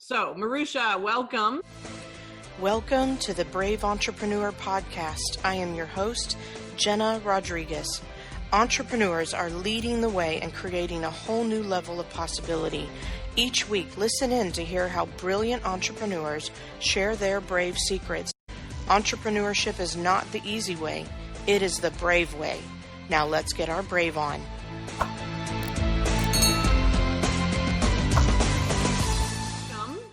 So, Maruxa, welcome. Welcome to the Brave Entrepreneur Podcast. I am your host, Jena Rodriguez. Entrepreneurs are leading the way and creating a whole new level of possibility. Each week, listen in to hear how brilliant entrepreneurs share their brave secrets. Entrepreneurship is not the easy way. It is the brave way. Now let's get our brave on.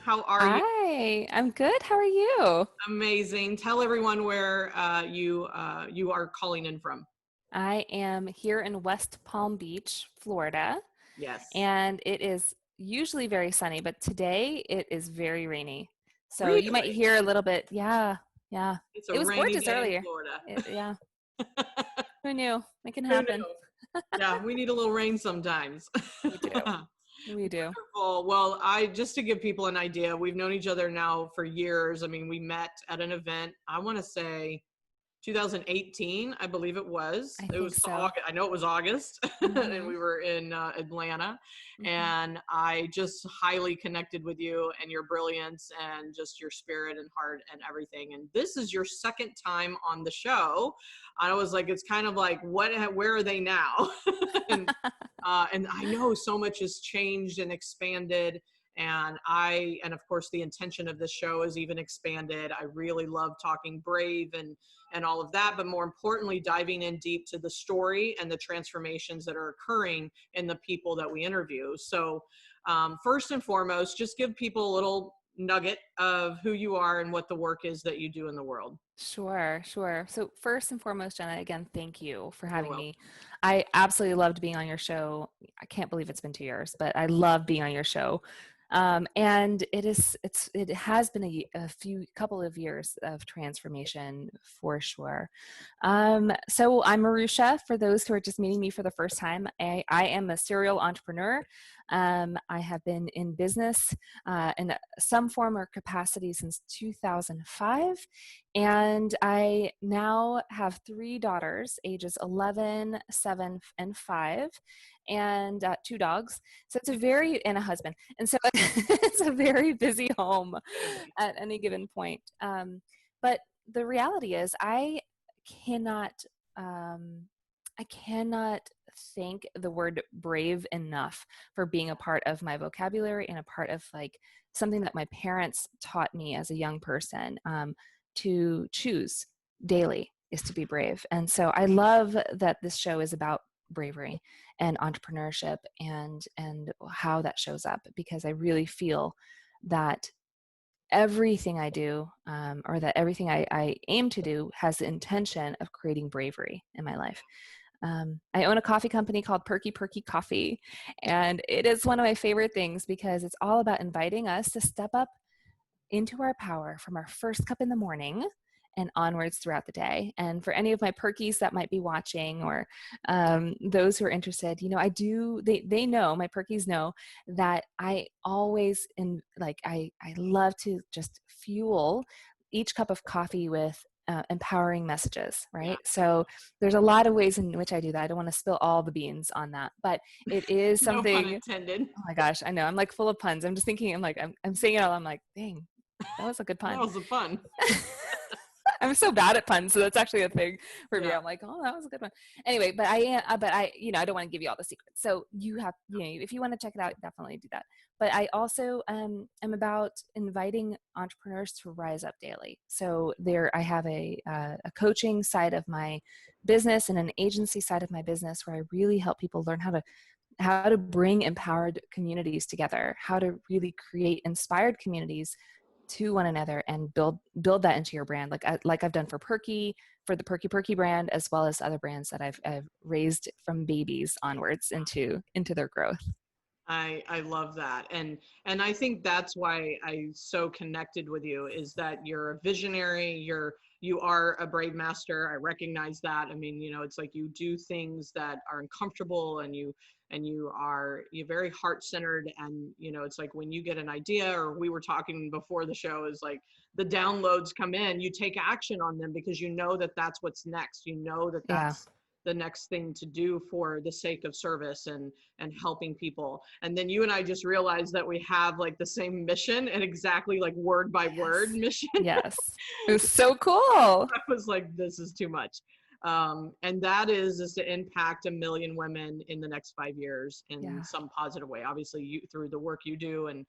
How are you? Hi, I'm good. How are you? Amazing. Tell everyone where you are calling in from. I am here in West Palm Beach, Florida. Yes. And it is usually very sunny, but today it is very rainy. So Really? You might hear a little bit. Yeah. It's a It was rainy gorgeous day earlier. in Florida. Yeah. Who knew? It can Who happen. knew? Yeah, we need a little rain sometimes. We do. We do. Wonderful. Well, just to give people an idea, we've known each other now for years. I mean, we met at an event, I want to say 2018, I believe it was. It was so. August. I know it was August, Mm-hmm. and we were in Atlanta, Mm-hmm. and I just highly connected with you and your brilliance and just your spirit and heart and everything. And this is your second time on the show. I was like, it's kind of like, where are they now? and I know so much has changed and expanded. And of course, the intention of this show is even expanded. I really love talking brave and all of that, but more importantly, diving in deep to the story and the transformations that are occurring in the people that we interview. So first and foremost, just give people a little nugget of who you are and what the work is that you do in the world. Sure. So first and foremost, Jena, again, thank you for having me. I absolutely loved being on your show. I can't believe it's been 2 years, but I love being on your show. And it has been a couple of years of transformation for sure. So I'm Maruxa. For those who are just meeting me for the first time, I am a serial entrepreneur. I have been in business in some form or capacity since 2005. And I now have 3 daughters, ages 11, 7, and 5, and 2 dogs. So and a husband. And so it's a very busy home at any given point. But the reality is I cannot thank the word brave enough for being a part of my vocabulary and a part of like something that my parents taught me as a young person, to choose daily is to be brave. And so I love that this show is about bravery and entrepreneurship and how that shows up, because I really feel that everything I do, or that everything I aim to do, has the intention of creating bravery in my life. I own a coffee company called Perky Perky Coffee, and it is one of my favorite things because it's all about inviting us to step up into our power from our first cup in the morning and onwards throughout the day. And for any of my Perkies that might be watching, or those who are interested, they know, my Perkies know that I always, I love to just fuel each cup of coffee with empowering messages, right? So there's a lot of ways in which I do that. I don't want to spill all the beans on that, but it is something. No pun intended. Oh my gosh, I know. I'm like full of puns. I'm just thinking, I'm saying it all. I'm like, dang, that was a good pun. That was a pun. I'm so bad at puns, so that's actually a thing for me. I'm like, oh, that was a good one. Anyway, but I don't want to give you all the secrets. So you have, if you want to check it out, definitely do that. But I also am about inviting entrepreneurs to rise up daily. So I have a coaching side of my business and an agency side of my business where I really help people learn how to bring empowered communities together, how to really create inspired communities to one another and build that into your brand, like I've done for the Perky Perky brand, as well as other brands that I've raised from babies onwards into their growth. I love that. And I think that's why I so connected with you, is that you're a visionary, you are a brave master. I recognize that. I mean, it's like you do things that are uncomfortable, and you're very heart-centered, and it's like when you get an idea, or we were talking before the show, is like the downloads come in, you take action on them because you know that that's what's next. You know that that's the next thing to do for the sake of service and helping people. And then you and I just realized that we have like the same mission and exactly like word by word mission. Yes. It was so cool. I was like, this is too much. And that is to impact 1 million women in the next 5 years in some positive way. Obviously, you through the work you do and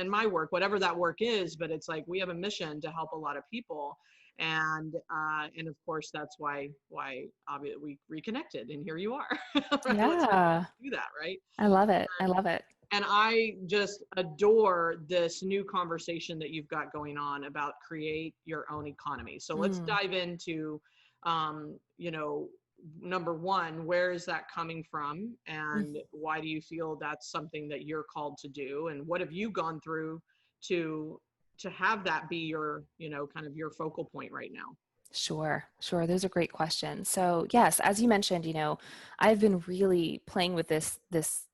my work, whatever that work is. But it's like we have a mission to help a lot of people, and of course that's why obviously we reconnected, and here you are. Right? Yeah. Let's do that, right? I love it. I love it. And I just adore this new conversation that you've got going on about create your own economy. So let's dive into, you know, number one, where is that coming from? And why do you feel that's something that you're called to do? And what have you gone through to have that be your, you know, kind of your focal point right now? Sure. Those are great questions. So yes, as you mentioned, you know, I've been really playing with this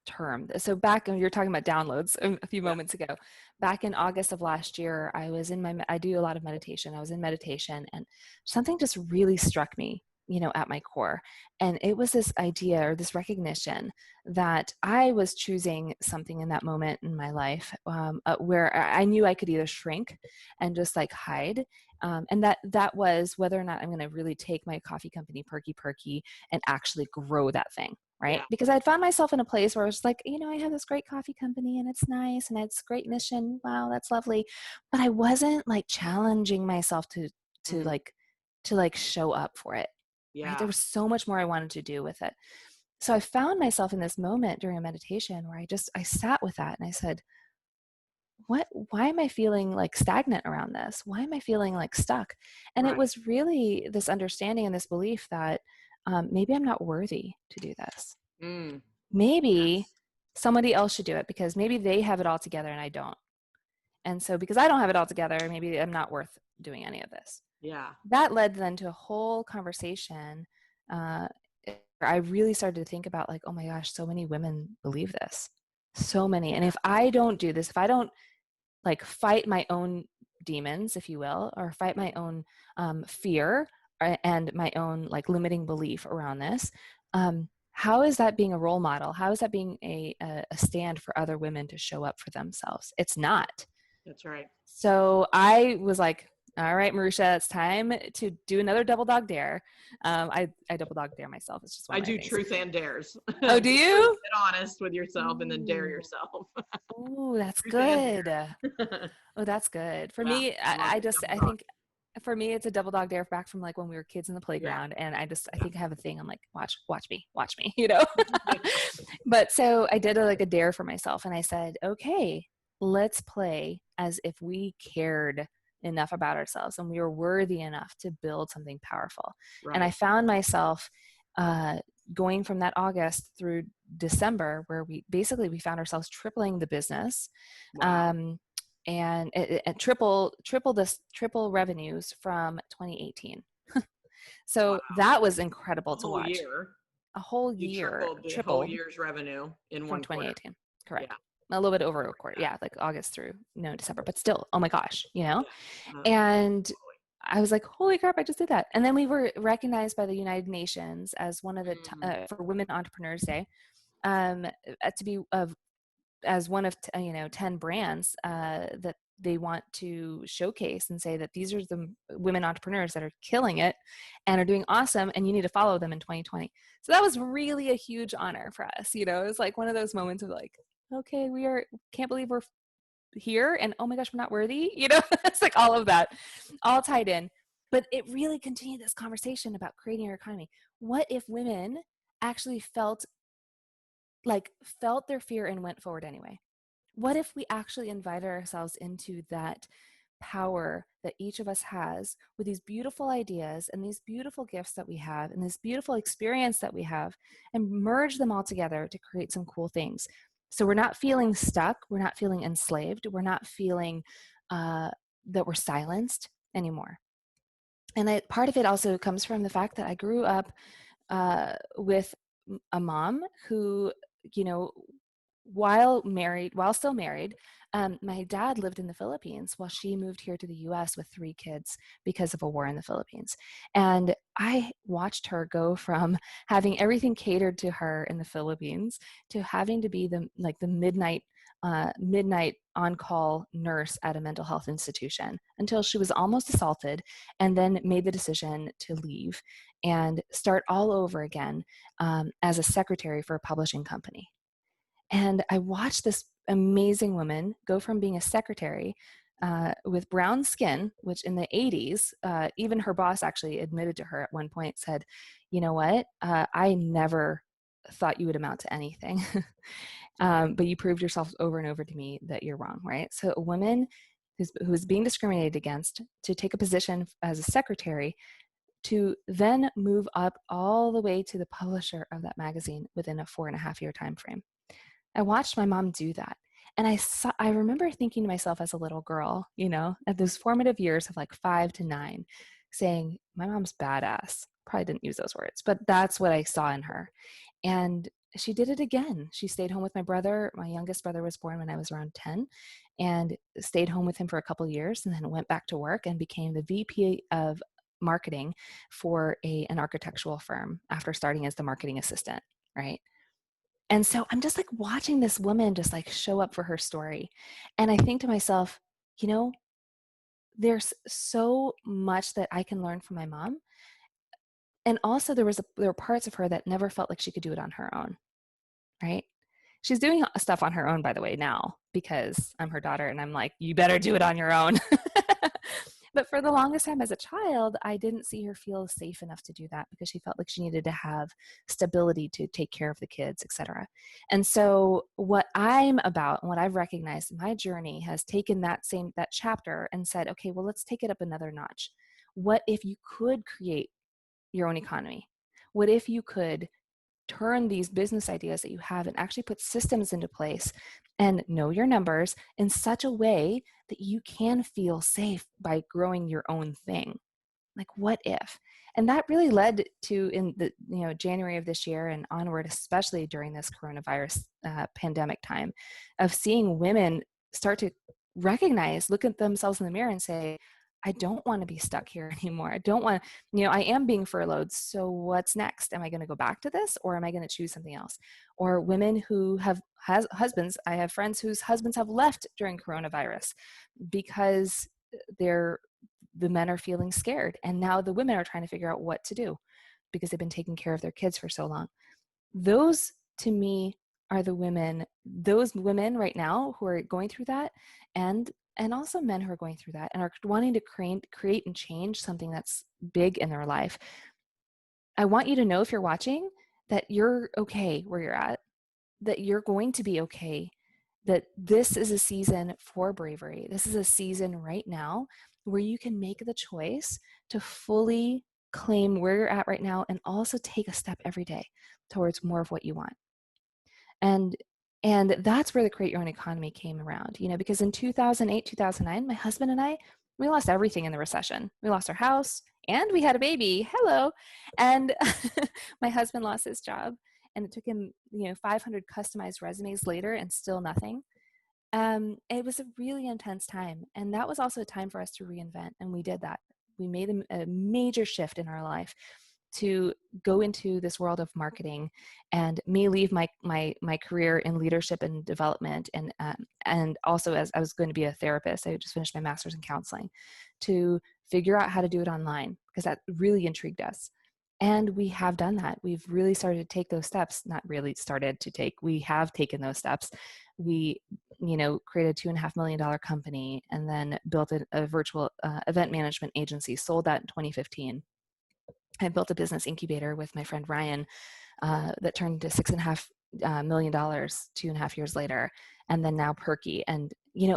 term. So back when you were talking about downloads a few moments ago, back in August of last year, I do a lot of meditation. I was in meditation and something just really struck me, you know, at my core. And it was this idea or this recognition that I was choosing something in that moment in my life where I knew I could either shrink and just like hide. And that was whether or not I'm going to really take my coffee company, Perky Perky, and actually grow that thing, right? Yeah. Because I'd found myself in a place where I was like, you know, I have this great coffee company and it's nice and it's great mission. Wow, that's lovely. But I wasn't like challenging myself to like show up for it. Right? There was so much more I wanted to do with it. So I found myself in this moment during a meditation where I sat with that and I said, why am I feeling like stagnant around this? Why am I feeling like stuck? And it was really this understanding and this belief that maybe I'm not worthy to do this. Maybe somebody else should do it because maybe they have it all together and I don't. And so because I don't have it all together, maybe I'm not worth doing any of this. Yeah. That led then to a whole conversation where I really started to think about like, oh my gosh, so many women believe this. So many. And if I don't do this, if I don't like fight my own demons, if you will, or fight my own fear and my own like limiting belief around this, how is that being a role model? How is that being a stand for other women to show up for themselves? It's not. That's right. So I was like, all right, Maruxa, it's time to do another double dog dare. I double dog dare myself. It's just one I of my do things. truth and dares. Oh, do you? Get honest with yourself and then dare yourself. Oh, that's good. Oh, that's good. For me, I think for me, it's a double dog dare back from like when we were kids in the playground. And I think I have a thing. I'm like, watch me, you know? But so I did a dare for myself and I said, okay, let's play as if we cared enough about ourselves and we were worthy enough to build something powerful. Right. And I found myself going from that August through December, where we found ourselves tripling the business. Wow. And it triple revenues from 2018. So wow. That was incredible to watch. A whole year. Triple whole year's revenue in from one 2018. Correct. Yeah. A little bit over a quarter. Yeah, like August through December, but still, oh my gosh, you know? And I was like, holy crap, I just did that. And then we were recognized by the United Nations as one of the, for Women Entrepreneurs Day, to be as one of 10 brands that they want to showcase and say that these are the women entrepreneurs that are killing it and are doing awesome, and you need to follow them in 2020. So that was really a huge honor for us. You know, it was like one of those moments of like, okay, can't believe we're here, and oh my gosh, we're not worthy. You know, it's like all of that, all tied in. But it really continued this conversation about creating our economy. What if women actually felt their fear and went forward anyway? What if we actually invited ourselves into that power that each of us has with these beautiful ideas and these beautiful gifts that we have and this beautiful experience that we have, and merge them all together to create some cool things? So we're not feeling stuck. We're not feeling enslaved. We're not feeling that we're silenced anymore. And part of it also comes from the fact that I grew up with a mom who, while still married, My dad lived in the Philippines while she moved here to the US with 3 kids because of a war in the Philippines. And I watched her go from having everything catered to her in the Philippines to having to be the midnight on-call nurse at a mental health institution until she was almost assaulted, and then made the decision to leave and start all over again as a secretary for a publishing company. And I watched this amazing woman go from being a secretary with brown skin, which in the 80s, even her boss actually admitted to her at one point, said, you know what, I never thought you would amount to anything. But you proved yourself over and over to me that you're wrong, right? So a woman who's being discriminated against to take a position as a secretary to then move up all the way to the publisher of that magazine within a 4.5-year time frame. I watched my mom do that. And I remember thinking to myself as a little girl, at those formative years of like 5 to 9, saying, my mom's badass. Probably didn't use those words, but that's what I saw in her. And she did it again. She stayed home with my brother. My youngest brother was born when I was around 10, and stayed home with him for a couple of years, and then went back to work and became the VP of marketing for an architectural firm after starting as the marketing assistant, right? And so I'm just like watching this woman just like show up for her story. And I think to myself, there's so much that I can learn from my mom. And also there were parts of her that never felt like she could do it on her own, right? She's doing stuff on her own, by the way, now, because I'm her daughter and I'm like, you better do it on your own. But for the longest time as a child, I didn't see her feel safe enough to do that because she felt like she needed to have stability to take care of the kids, etc. And so what I'm about and what I've recognized, my journey has taken that chapter and said, okay, well, let's take it up another notch. What if you could create your own economy? What if you could turn these business ideas that you have and actually put systems into place and know your numbers in such a way that you can feel safe by growing your own thing? Like, what if? And that really led to, in the January of this year and onward, especially during this coronavirus pandemic time, of seeing women start to look at themselves in the mirror and say, I don't want to be stuck here anymore. I don't want to, I am being furloughed. So what's next? Am I going to go back to this, or am I going to choose something else? Or women who have husbands. I have friends whose husbands have left during coronavirus because the men are feeling scared. And now the women are trying to figure out what to do because they've been taking care of their kids for so long. Those, to me, are those women right now who are going through that, and also men who are going through that and are wanting to create and change something that's big in their life. I want you to know, if you're watching, that you're okay where you're at, that you're going to be okay, that this is a season for bravery. This is a season right now where you can make the choice to fully claim where you're at right now and also take a step every day towards more of what you want. And that's where the Create Your Own Economy came around, because in 2008, 2009, my husband and I, we lost everything in the recession. We lost our house and we had a baby. Hello. And my husband lost his job, and it took him, 500 customized resumes later and still nothing. It was a really intense time. And that was also a time for us to reinvent. And we did that. We made a major shift in our life to go into this world of marketing, and me leave my career in leadership and development, and also, as I was going to be a therapist, I just finished my master's in counseling, to figure out how to do it online, because that really intrigued us. And we have done that. We've really started to take those steps. Not really started to take, we have taken those steps. We, created a $2.5 million company, and then built a virtual event management agency, sold that in 2015. I built a business incubator with my friend Ryan that turned to $6.5 million 2.5 years later, and then now Perky, and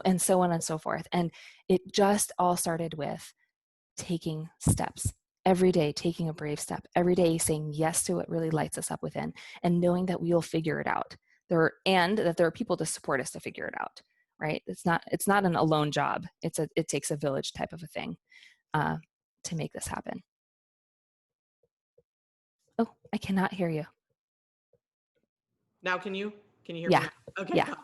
and so on and so forth. And it just all started with taking steps every day, taking a brave step every day, saying yes to what really lights us up within, and knowing that we'll figure it out. And that there are people to support us to figure it out. Right? It's not an alone job. It takes a village type of a thing to make this happen. Oh, I cannot hear you. Now, can you hear Yeah. me? Okay, Yeah.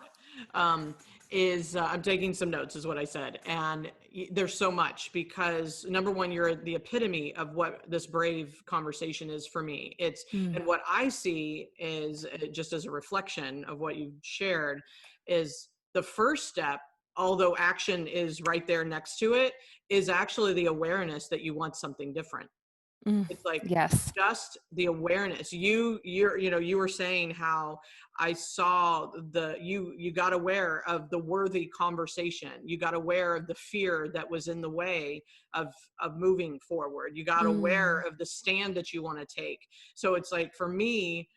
got it. is I'm taking some notes is what I said. And there's so much, because number one, you're the epitome of what this brave conversation is for me. It's, Mm. and what I see is just as a reflection of what you shared is the first step, although action is right there next to it, is actually the awareness that you want something different. Mm. It's like Yes. just the awareness. You were saying how I saw you got aware of the worthy conversation. You got aware of the fear that was in the way of moving forward. You got aware Mm. of the stand that you want to take. So it's like, for me,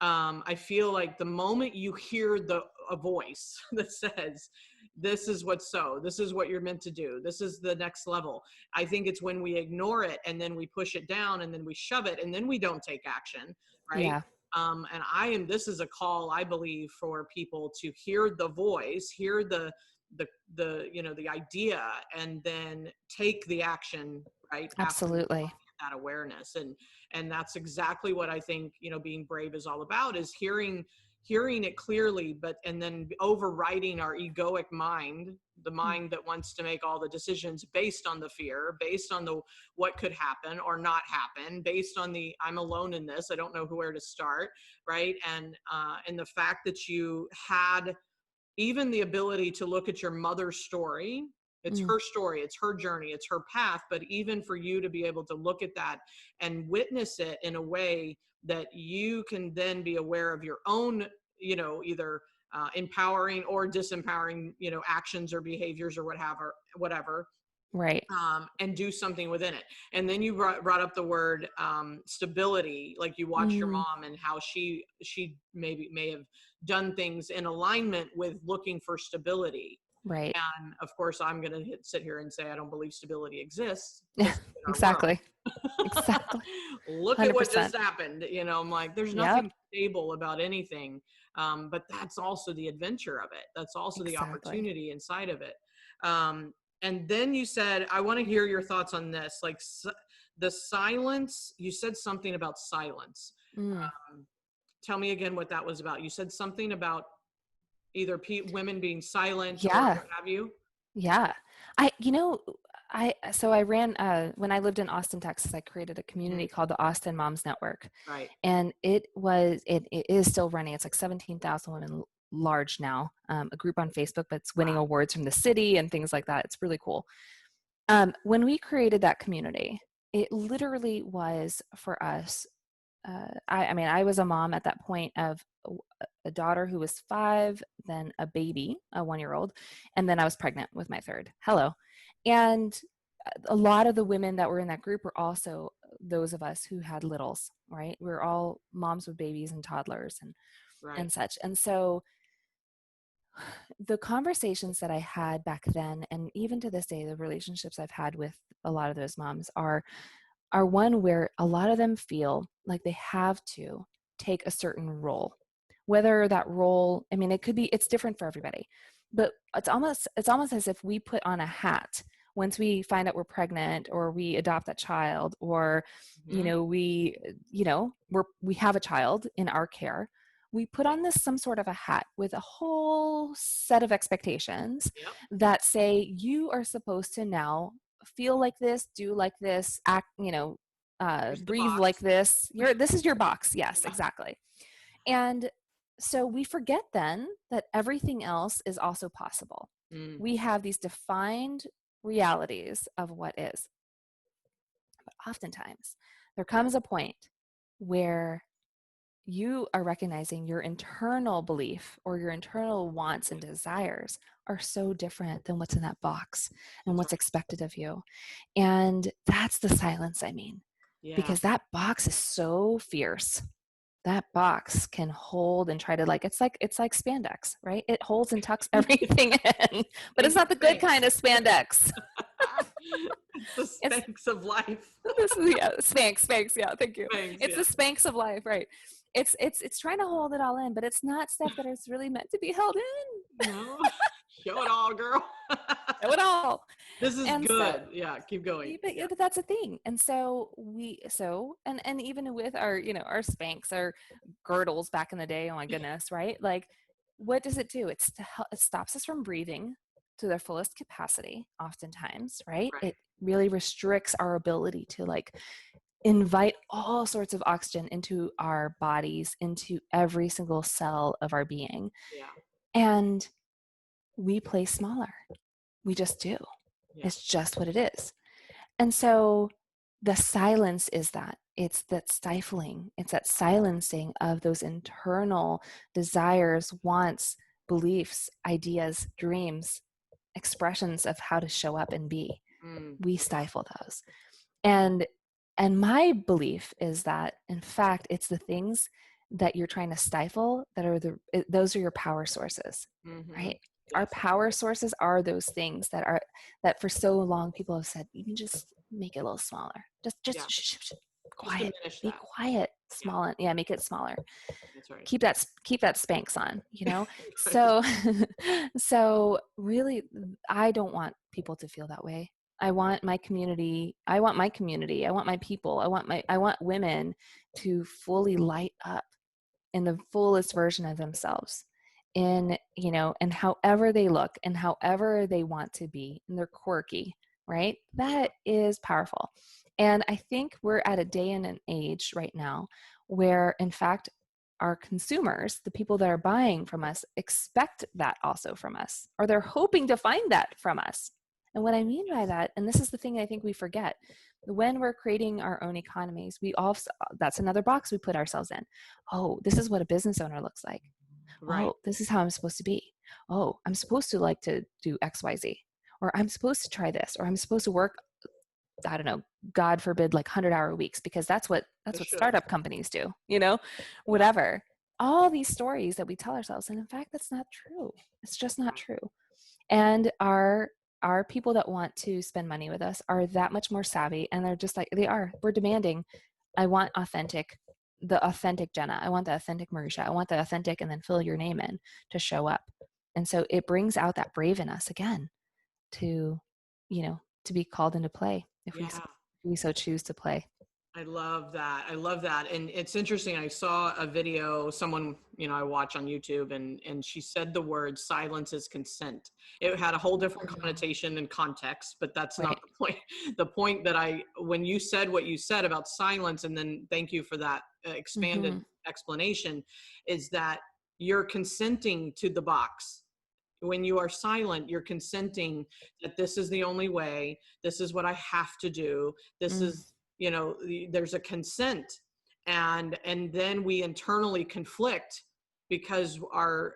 I feel like the moment you hear a voice that says, this is what's so, this is what you're meant to do, this is the next level. I think it's when we ignore it and then we push it down and then we shove it and then we don't take action, right? Yeah. And this is a call, I believe, for people to hear the voice, hear the idea, and then take the action, right? After Absolutely. that awareness. And that's exactly what I think, being brave is all about, is hearing it clearly, and then overriding our egoic mind, the Mm. mind that wants to make all the decisions based on the fear, based on the what could happen or not happen, based on the I'm alone in this, I don't know where to start, right? And the fact that you had even the ability to look at your mother's story. It's Mm. her story, it's her journey, it's her path. But even for you to be able to look at that and witness it in a way that you can then be aware of your own, either empowering or disempowering, actions or behaviors or whatever, Right. and do something within it. And then you brought up the word stability. Like, you watched your Mm. mom and how she may have done things in alignment with looking for stability. Right. And of course, I'm going to sit here and say I don't believe stability exists, Yeah. just in our world. Exactly. Exactly. Look at what 100%. just happened. I'm like, there's Yep. nothing stable about anything. But that's also the adventure of it. That's also the Exactly. opportunity inside of it. Um, and then you said, I want to hear your thoughts on this. Like, the silence, you said something about silence. Mm. Tell me again what that was about. You said something about either women being silent or Yeah. what have you. Yeah. I, you know, so I ran, when I lived in Austin, Texas, I created a community Mhm. called the Austin Moms Network. Right. And it is still running. It's like 17,000 women large now, a group on Facebook that's winning Wow. awards from the city and things like that. It's really cool. When we created that community, it literally was for us. I mean, I was a mom at that point of a daughter who was 5, then a baby, a 1-year-old, and then I was pregnant with my third. Hello. And a lot of the women that were in that group were also those of us who had littles, right? We were all moms with babies and toddlers Right. and such. And so the conversations that I had back then, and even to this day, the relationships I've had with a lot of those moms are one where a lot of them feel like they have to take a certain role. Whether that role, I mean, it's different for everybody, but it's almost as if we put on a hat once we find out we're pregnant or we adopt that child, or Mm-hmm. we have a child in our care. We put on some sort of a hat with a whole set of expectations Yep. that say you are supposed to now feel like this, do like this, act, Here's the breathe like box. this. This is your box. Yes, exactly. And so we forget then that everything else is also possible. Mm. We have these defined realities of what is. But oftentimes there comes a point where you are recognizing your internal belief or your internal wants and desires are so different than what's in that box and That's what's right. expected of you. And that's the silence, I mean, Yeah. because that box is so fierce. That box can hold and try to it's like spandex, right? It holds and tucks everything in, but it's Thank you, not the good kind thanks. of spandex. It's the It's Spanx of life. this is Spanx, yeah, thank you. Spanx, It's the yes. Spanx of life, right? It's trying to hold it all in, but it's not stuff that is really meant to be held in. No. Show it all, girl. Show it all. This is And so good. Yeah, keep going. Yeah. but that's a thing. And so and even with our our Spanx, our girdles back in the day, oh my goodness, right? Like what does it do? It's to help, it stops us from breathing to their fullest capacity, oftentimes, right? Right. It really restricts our ability to like invite all sorts of oxygen into our bodies, into every single cell of our being. Yeah. And we play smaller. We just do. Yeah. It's just what it is. And so the silence is that. It's that stifling. It's that silencing of those internal desires, wants, beliefs, ideas, dreams, expressions of how to show up and be. We stifle those. And my belief is that, in fact, it's the things that you're trying to stifle that are those are your power sources, right? Our Yes. power sources are those things that for so long people have said, you can just make it a little smaller. Just Yeah. quiet, diminish be that. quiet, small, and yeah, make it smaller. That's right. Keep that Spanx on, you know? Right. So really, I don't want people to feel that way. I want my community, I want my people, I want women to fully light up in the fullest version of themselves, in, you know, and however they look and however they want to be, and they're quirky, right? That is powerful. And I think we're at a day and an age right now where, in fact, our consumers, the people that are buying from us, expect that also from us, or they're hoping to find that from us. And what I mean by that, and this is the thing I think we forget, when we're creating our own economies, we also, that's another box we put ourselves in. Oh, this is what a business owner looks like. Right. Oh, this is how I'm supposed to be. Oh, I'm supposed to like to do XYZ, or I'm supposed to try this, or I'm supposed to work, I don't know, God forbid, like 100-hour weeks, because that's what startup companies do, you know, whatever. All these stories that we tell ourselves, and in fact, that's not true. It's just not true. And our people that want to spend money with us are that much more savvy, and they're just like, we're demanding, I want the authentic Jena. I want the authentic Maruxa. I want the authentic, and then fill your name in to show up. And so it brings out that brave in us again to, you know, to be called into play if we so choose to play. I love that. I love that. And it's interesting. I saw a video, someone, you know, I watch on YouTube, and she said the word silence is consent. It had a whole different connotation and context, but that's not Right. the point. The point that when you said what you said about silence, and then thank you for that expanded explanation, is that you're consenting to the box. When you are silent, you're consenting that this is the only way. This is what I have to do. This is, you know, there's a consent, and then we internally conflict because our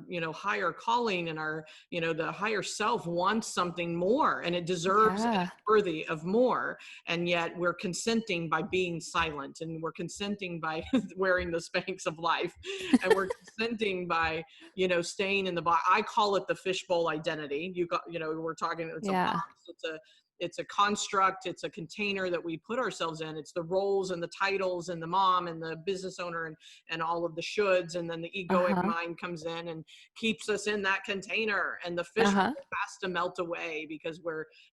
you know, higher calling and our, you know, the higher self wants something more, and it deserves and it's worthy of more, and yet we're consenting by being silent, and we're consenting by wearing the Spanx of life, and we're consenting by, you know, staying in the box. I call it the fishbowl identity. You know, we're talking, it's a box, it's a construct, it's a container that we put ourselves in. It's the roles and the titles and the mom and the business owner and all of the shoulds, and then the egoic mind comes in and keeps us in that container, and the fish has to melt away because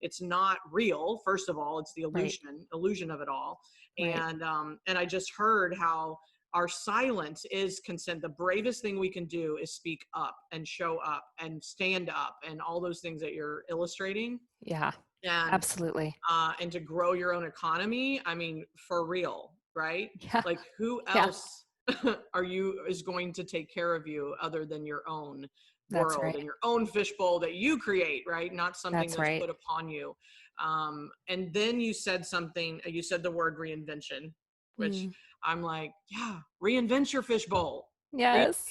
it's not real. First of all, it's the illusion of it all. And I just heard how our silence is consent. The bravest thing we can do is speak up and show up and stand up and all those things that you're illustrating. Yeah. And absolutely. And to grow your own economy. I mean, for real, right? Yeah. Like, who else is going to take care of you other than your own world and your own fishbowl that you create, right? Not something that's put upon you. And then you said the word reinvention, which I'm like, yeah, reinvent your fishbowl. Yes.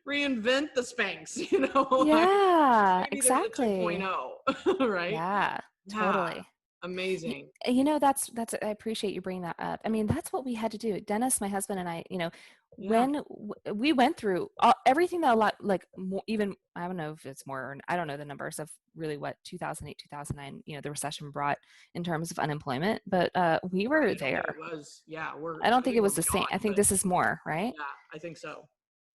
Reinvent the Spanx, you know? Yeah, Maybe there's a exactly. 2.0, right? Yeah, totally. Amazing. You know, that's I appreciate you bringing that up. I mean, that's what we had to do. Dennis, my husband, and I, you know, when we went through everything that even, I don't know if it's more, I don't know the numbers of really what 2008, 2009, you know, the recession brought in terms of unemployment, but we were there. It was, I don't think it was the same. I think this is more, right? Yeah, I think so.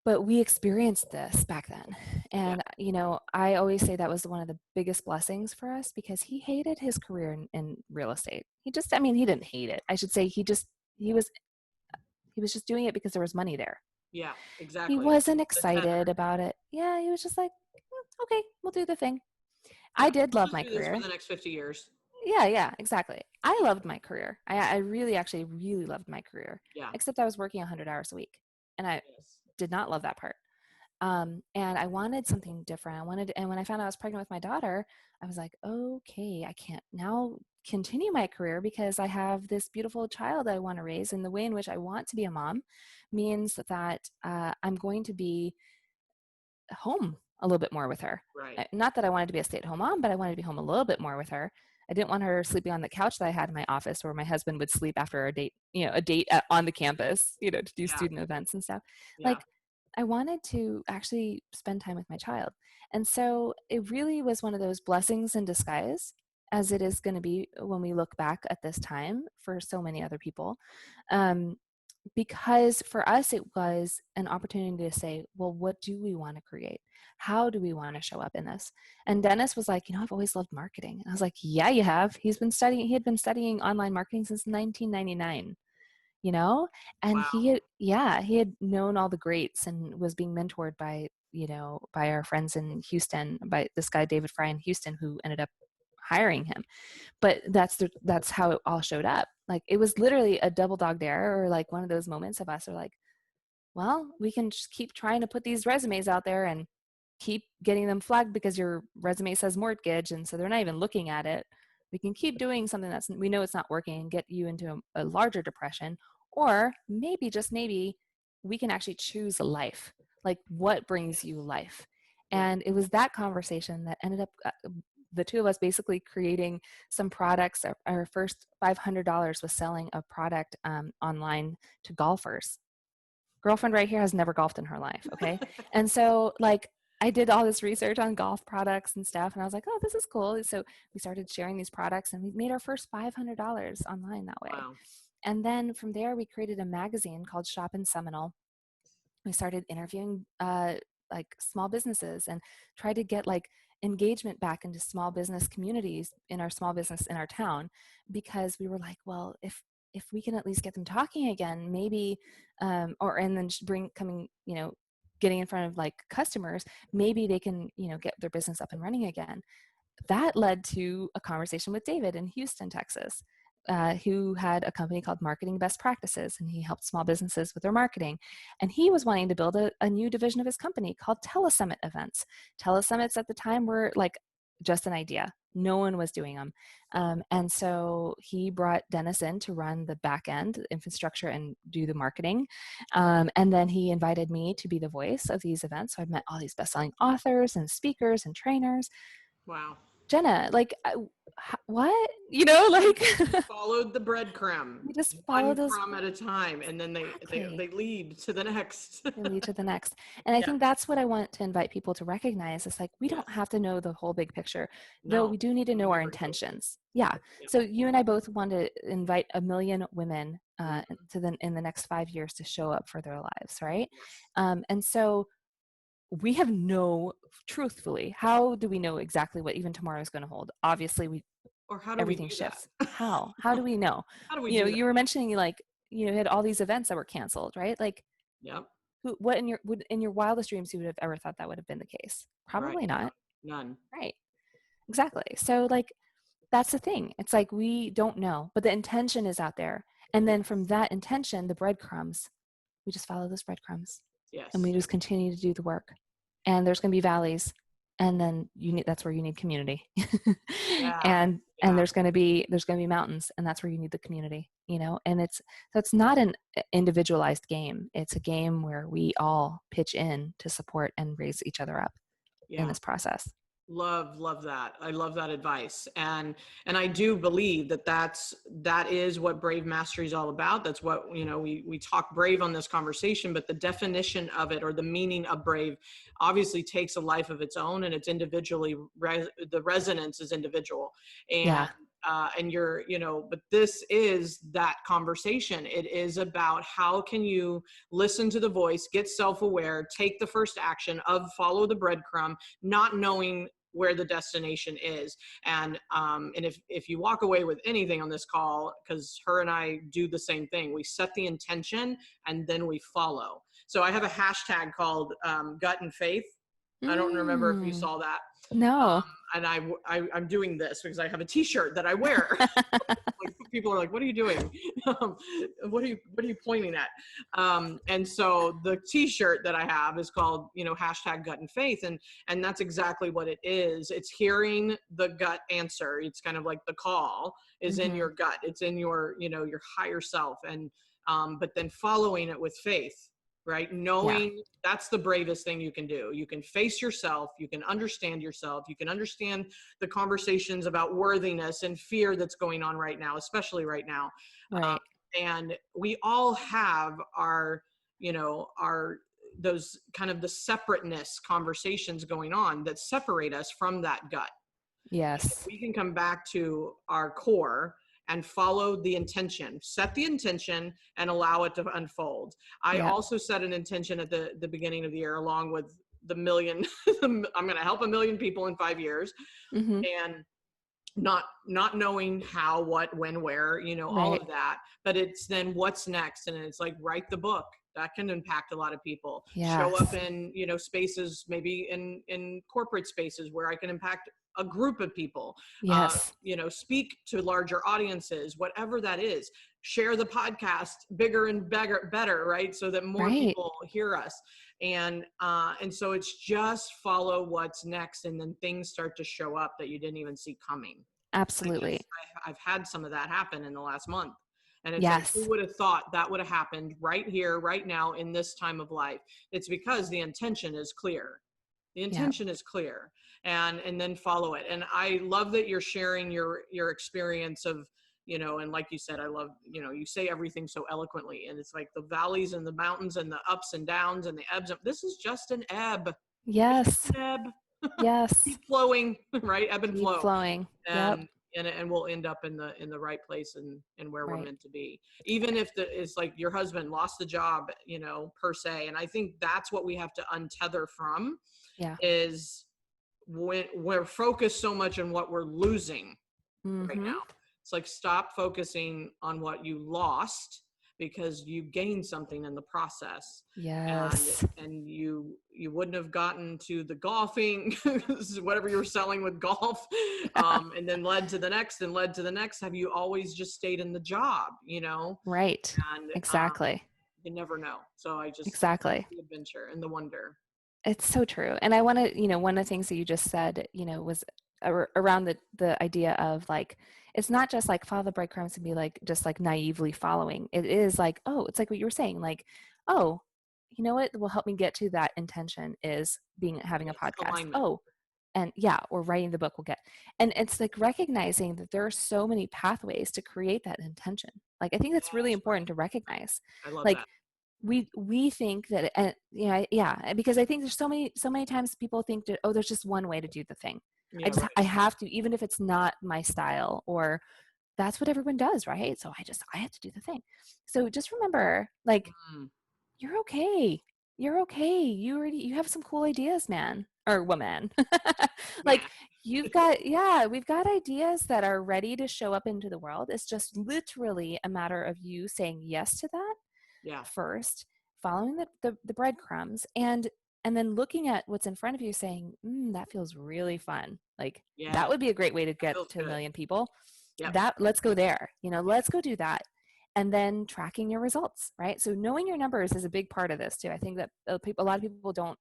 But we experienced this back then. And, you know, I always say that was one of the biggest blessings for us, because he hated his career in real estate. He didn't hate it. I should say he was just doing it because there was money there. Yeah, He exactly. wasn't The tenor. excited about it. Yeah, he was just like, okay, we'll do the thing. I Yeah, did we'll love just my do this for career. the next 50 years. Yeah, exactly. I loved my career. I really, actually really loved my career, Yeah. except I was working 100 hours a week, and I Yes. did not love that part. And I wanted something different. And when I found out I was pregnant with my daughter, I was like, okay, I can't now continue my career because I have this beautiful child I want to raise. And the way in which I want to be a mom means that I'm going to be home a little bit more with her. Right. Not that I wanted to be a stay-at-home mom, but I wanted to be home a little bit more with her. I didn't want her sleeping on the couch that I had in my office where my husband would sleep after a date, on the campus, to do Yeah. student events and stuff. Yeah. Like, I wanted to actually spend time with my child. And so it really was one of those blessings in disguise, as it is going to be when we look back at this time for so many other people. Um, because for us, it was an opportunity to say, well, what do we want to create? How do we want to show up in this? And Dennis was like, I've always loved marketing. And I was like, yeah, you have. He had been studying online marketing since 1999, and Wow. he had known all the greats and was being mentored by, by our friends in Houston, by this guy, David Fry in Houston, who ended up hiring him. But that's how it all showed up. Like, it was literally a double dog dare, or like one of those moments of us are like, well, we can just keep trying to put these resumes out there and keep getting them flagged because your resume says mortgage, and so they're not even looking at it. We can keep doing something that's, we know it's not working, and get you into a larger depression. Or maybe, just maybe, we can actually choose a life. Like, what brings you life? Yeah. And it was that conversation that ended up the two of us basically creating some products. Our first $500 was selling a product online to golfers. Girlfriend right here has never golfed in her life, okay? And so, like, I did all this research on golf products and stuff, and I was like, oh, this is cool. So we started sharing these products, and we made our first $500 online that way. Wow. And then from there, we created a magazine called Shop in Seminole. We started interviewing like small businesses and tried to get like engagement back into small business communities in our small business in our town, because we were like, well, if we can at least get them talking again, maybe, or and then getting in front of like customers, maybe they can get their business up and running again. That led to a conversation with David in Houston, Texas, who had a company called Marketing Best Practices, and he helped small businesses with their marketing. And he was wanting to build a new division of his company called Telesummit events. Telesummits at the time were like just an idea. No one was doing them. And so he brought Dennis in to run the back end infrastructure and do the marketing. And then he invited me to be the voice of these events. So I've met all these best-selling authors and speakers and trainers. Wow. Jena, like, what? Like, Followed the breadcrumb, we just follow one those. crumb at a time, and then they Exactly. lead to the next. They lead to the next. And I Yeah. think that's what I want to invite people to recognize. It's like, we don't Yes. have to know the whole big picture, though No. we do need to We know our never do. intentions. Yeah. Yeah. So you and I both want to invite 1 million women Mhm. in the next 5 years to show up for their lives, right? Yes. And so we have truthfully, how do we know exactly what even tomorrow is going to hold? Obviously, Or how do we everything do that? shifts. How do we know? How do we do that? You were mentioning, like, you had all these events that were canceled, right? Like, Yep. what in your wildest dreams you would have ever thought that would have been the case? Right. Probably not. None. Right. Exactly. So, like, that's the thing. It's like, we don't know, but the intention is out there. And then from that intention, the breadcrumbs, we just follow those breadcrumbs, and we Yes. just continue to do the work. And there's going to be valleys, and then that's where you need community. Yeah. And Yeah. there's going to be mountains, and that's where you need the community, and it's not an individualized game. It's a game where we all pitch in to support and raise each other up in Yeah. this process. Love that. I love that advice. And I do believe that is what Brave Mastery is all about. That's what, we talk brave on this conversation, but the definition of it, or the meaning of brave, obviously takes a life of its own, and it's individually, the resonance is individual. Yeah. And but this is that conversation. It is about, how can you listen to the voice, get self-aware, take the first action of follow the breadcrumb, not knowing where the destination is. And if you walk away with anything on this call, because her and I do the same thing, we set the intention and then we follow. So I have a hashtag called gut and faith. I don't remember if you saw that. No. And I'm doing this because I have a T-shirt that I wear. Like, people are like, "What are you doing? What are you pointing at?" And so the T-shirt that I have is called, hashtag gut and faith, and that's exactly what it is. It's hearing the gut answer. It's kind of like the call is in your gut. It's in your your higher self, and but then following it with faith. Right? Knowing that's the bravest thing you can do. You can face yourself. You can understand yourself. You can understand the conversations about worthiness and fear that's going on right now, especially right now. Right. And we all have our, those kind of the separateness conversations going on that separate us from that gut. Yes. We can come back to our core and follow the intention, set the intention and allow it to unfold. I also set an intention at the beginning of the year, along with the million, I'm going to help 1 million people in 5 years, and not knowing how, what, when, where, all of that. But it's then what's next. And it's like, write the book. That can impact a lot of people. Show up in, spaces, maybe in corporate spaces where I can impact a group of people. Speak to larger audiences, whatever that is. Share the podcast bigger and better, right? So that more people hear us. And so it's just follow what's next, and then things start to show up that you didn't even see coming. Absolutely. I've had some of that happen in the last month. And it's like, who would have thought that would have happened right here, right now, in this time of life? It's because the intention is clear. The intention is clear, and then follow it. And I love that you're sharing your experience of, and like you said, I love, you say everything so eloquently, and it's like the valleys and the mountains and the ups and downs and the ebbs. This is just an ebb. Yes. Just an ebb. Yes. Keep flowing, right? Ebb and flow. Keep flowing. And we'll end up in the right place and where we're meant to be. Even if it's like your husband lost the job, per se. And I think that's what we have to untether from. Is when we're focused so much on what we're losing right now. It's like, stop focusing on what you lost, because you gained something in the process. And you wouldn't have gotten to the golfing, whatever you were selling with golf, and then led to the next and led to the next. Have you always just stayed in the job, Right. And exactly. You never know. So I just Exactly. the adventure and the wonder. It's so true. And I want to, one of the things that you just said, was around the idea of like, it's not just like follow the breadcrumbs and be like, just like naively following. It is like, oh, it's like what you were saying, like, oh, you know what will help me get to that intention is having a podcast. Alignment. Oh, and or writing the book will get. And it's like recognizing that there are so many pathways to create that intention. Like, I think that's really important to recognize. I love like, that. We think that, because I think there's so many times people think that, oh, there's just one way to do the thing. I have to, even if it's not my style, or that's what everyone does, right? So I have to do the thing. So just remember, like, you're okay. You're okay. You have some cool ideas, man or woman. Like, we've got ideas that are ready to show up into the world. It's just literally a matter of you saying yes to that. First, following the breadcrumbs, and then looking at what's in front of you, saying, that feels really fun. Like, that would be a great way to get to 1 million people. Let's go there. Let's go do that. And then tracking your results, right? So knowing your numbers is a big part of this too. I think that a lot of people don't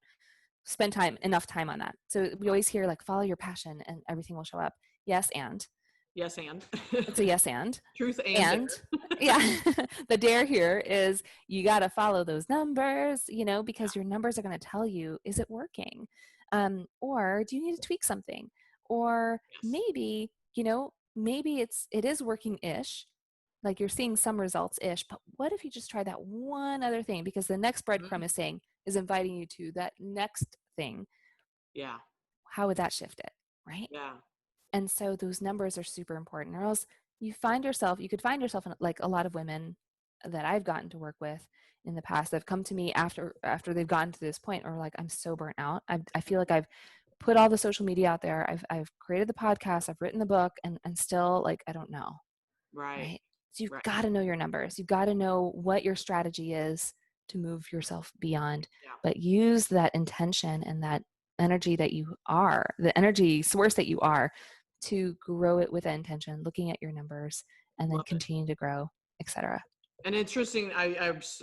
spend enough time on that. So we always hear like, follow your passion and everything will show up. Yes, and. Yes, and. It's a yes, and. Truth and. The dare here is you got to follow those numbers, because your numbers are going to tell you, is it working? Or do you need to tweak something? Or maybe, maybe it is working-ish. Like, you're seeing some results-ish, but what if you just try that one other thing? Because the next breadcrumb is inviting you to that next thing. Yeah. How would that shift it, right? Yeah. And so those numbers are super important, or else you could find yourself in, like, a lot of women that I've gotten to work with in the past that have come to me after they've gotten to this point, or like, I'm so burnt out. I feel like I've put all the social media out there. I've created the podcast, I've written the book, and still, like, I don't know. Right. So you've got to know your numbers. You've got to know what your strategy is to move yourself beyond, Yeah. but use that intention and that energy that you are, the energy source that you are, to grow it with that intention, looking at your numbers, and then Love it. continue to grow, etc. And interesting,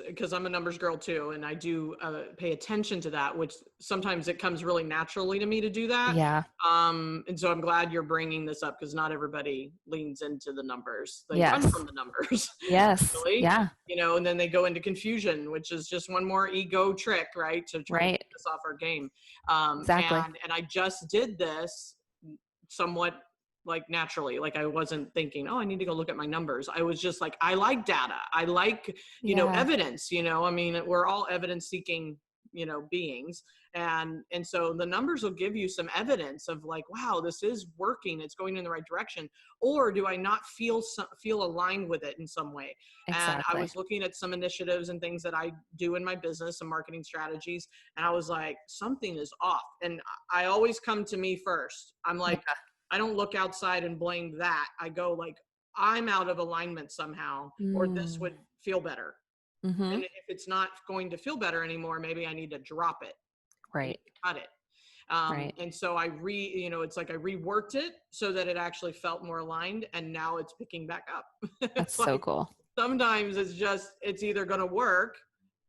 because I'm a numbers girl too, and I do pay attention to that, which sometimes it comes really naturally to me to do that. Yeah. And so I'm glad you're bringing this up, because not everybody leans into the numbers. They run Yes. from the numbers, Yes. really, Yeah. and then they go into confusion, which is just one more ego trick, right? To try to Right. get us off our game. Exactly. And I just did this somewhat like naturally, like I wasn't thinking, oh, I need to go look at my numbers. I was just like, I like data. I like, Yeah. evidence, I mean, we're all evidence seeking, beings. And so the numbers will give you some evidence of like, wow, this is working. It's going in the right direction. Or do I not feel aligned with it in some way? And I Exactly. was looking at some initiatives and things that I do in my business and marketing strategies. And I was like, something is off. And I always come to me first. I'm like, Yeah. I don't look outside and blame that. I go like, I'm out of alignment somehow, or this would feel better. Mm-hmm. And if it's not going to feel better anymore, maybe I need to drop it. Right. Cut it. Right. And so it's like I reworked it so that it actually felt more aligned, and now it's picking back up. That's so cool. Sometimes it's either going to work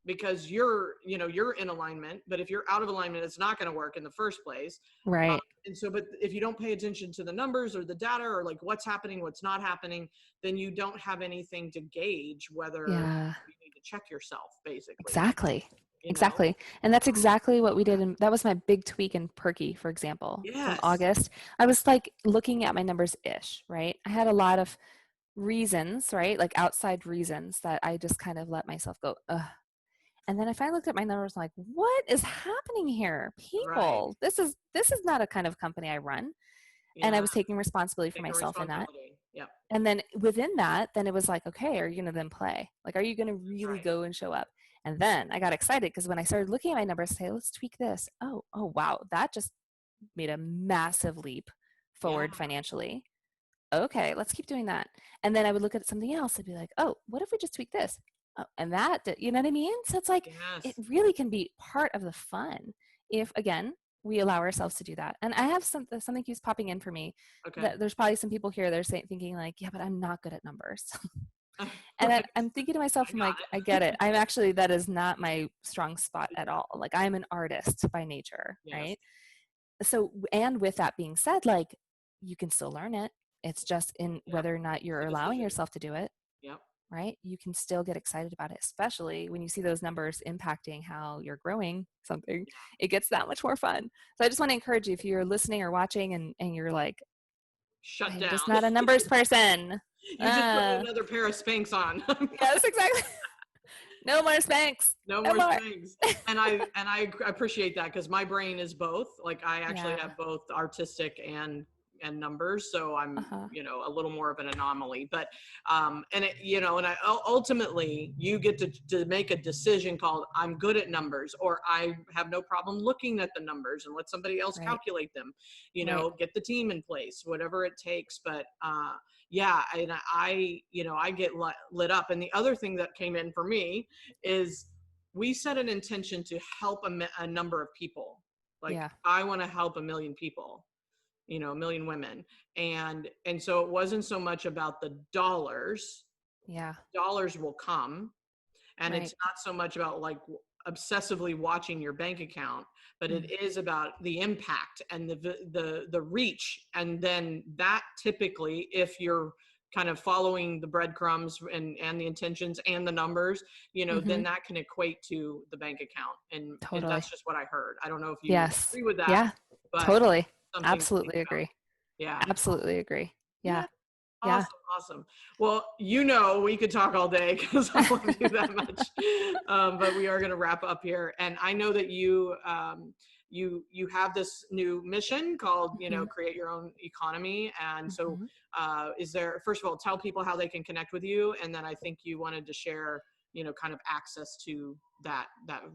because you're in alignment, but if you're out of alignment, it's not going to work in the first place. Right. And so, but if you don't pay attention to the numbers or the data or like what's happening, what's not happening, then you don't have anything to gauge whether you need to check yourself, basically. Exactly. Exactly. And that's exactly what we did. And that was my big tweak in Perky, for example, from August. I was like looking at my numbers-ish, right? I had a lot of reasons, right? Like outside reasons that I just kind of let myself go, ugh. And then I finally looked at my numbers like, what is happening here? People, this is not a kind of company I run. Yeah. And I was taking responsibility for myself in that. Yep. And then within that, then it was like, okay, are you going to then play? Like, are you going to really go and show up? And then I got excited because when I started looking at my numbers, say, let's tweak this. Oh, wow. That just made a massive leap forward financially. Okay, let's keep doing that. And then I would look at something else and be like, oh, what if we just tweak this? Oh, and that, you know what I mean? So it's like, it really can be part of the fun if, again, we allow ourselves to do that. And I have something keeps popping in for me. Okay. That there's probably some people here that are thinking like, yeah, but I'm not good at numbers. And I'm thinking to myself, I'm like, I get it. I'm actually, that is not my strong spot at all. Like I'm an artist by nature, right? So, and with that being said, like you can still learn it. It's just in whether or not you're allowing yourself to do it. Yep. Right? You can still get excited about it, especially when you see those numbers impacting how you're growing something. It gets that much more fun. So I just want to encourage you, if you're listening or watching and you're like, shut down. I'm just not a numbers person. You just put another pair of Spanx on. Yes, exactly. No more Spanx. No more Spanx. And I appreciate that because my brain is both. Like I actually have both artistic and numbers, so I'm a little more of an anomaly, but and it, and I ultimately you get to make a decision called I'm good at numbers, or I have no problem looking at the numbers and let somebody else calculate them, get the team in place, whatever it takes. But and I get lit up. And the other thing that came in for me is we set an intention to help a number of people. Like I want to help 1 million people, 1 million women. And so it wasn't so much about the dollars. Yeah. Dollars will come. And it's not so much about like obsessively watching your bank account, but it is about the impact and the reach. And then that typically, if you're kind of following the breadcrumbs and the intentions and the numbers, then that can equate to the bank account. And that's just what I heard. I don't know if you agree with that. Yeah, but totally. Absolutely agree. Yeah. Absolutely agree. Yeah. Awesome. Well, we could talk all day because I won't do that much, but we are going to wrap up here. And I know that you have this new mission called, create your own economy. And so is there, first of all, tell people how they can connect with you. And then I think you wanted to share, kind of access to that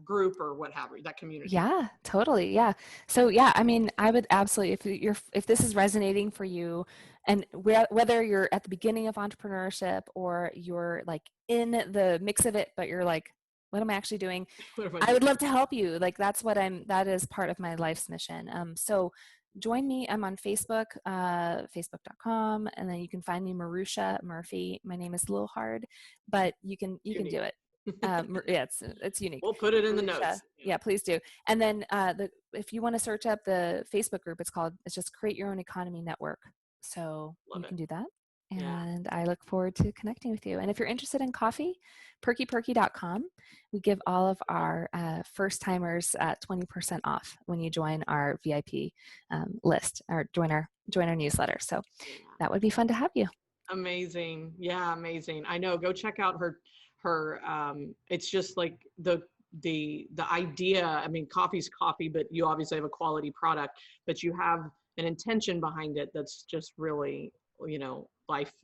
group or what have you, that community. Yeah, totally. Yeah. So yeah, I mean, I would absolutely, if this is resonating for you, and whether you're at the beginning of entrepreneurship or you're like in the mix of it, but you're like, what am I actually doing? What am I I doing? would love to help you. Like that is part of my life's mission. So join me. I'm on Facebook, facebook.com, and then you can find me Maruxa Murphy. My name is a little hard, but you can do it. Yeah, it's unique. We'll put it in the Maruxa. notes. Yeah, please do. And then if you want to search up the Facebook group, it's just Create Your Own Economy Network. So Love you it. can do that. Yeah. And I look forward to connecting with you. And if you're interested in coffee, perkyperky.com. We give all of our first timers 20% off when you join our VIP list or join our newsletter. So that would be fun to have you. Amazing. Yeah, amazing. I know. Go check out her it's just like the idea. I mean, coffee's coffee, but you obviously have a quality product, but you have an intention behind it that's just really,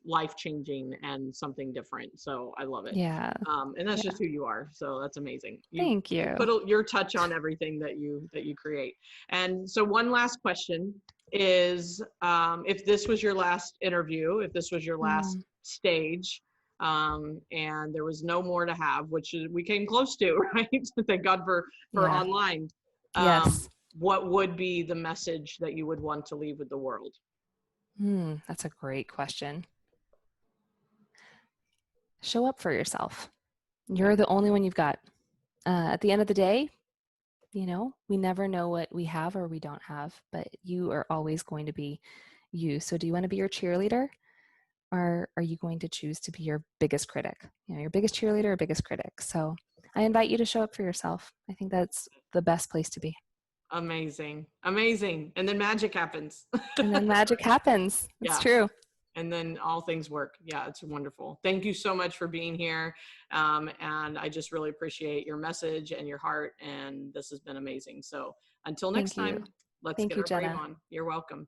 life changing and something different. So I love it. Yeah. And that's just who you are. So that's amazing. Thank you. You put your touch on everything that you create. And so one last question is, if this was your last interview, if this was your last stage, and there was no more to have, which we came close to, right? Thank God for online. Yes. What would be the message that you would want to leave with the world? That's a great question. Show up for yourself. You're the only one you've got. At the end of the day, we never know what we have or we don't have, but you are always going to be you. So do you want to be your cheerleader, or are you going to choose to be your biggest critic? Your biggest cheerleader or biggest critic. So I invite you to show up for yourself. I think that's the best place to be. Amazing. And then magic happens. And then magic happens. It's true. And then all things work. Yeah, it's wonderful. Thank you so much for being here. And I just really appreciate your message and your heart. And this has been amazing. So until next time, let's get our brave on. You're welcome.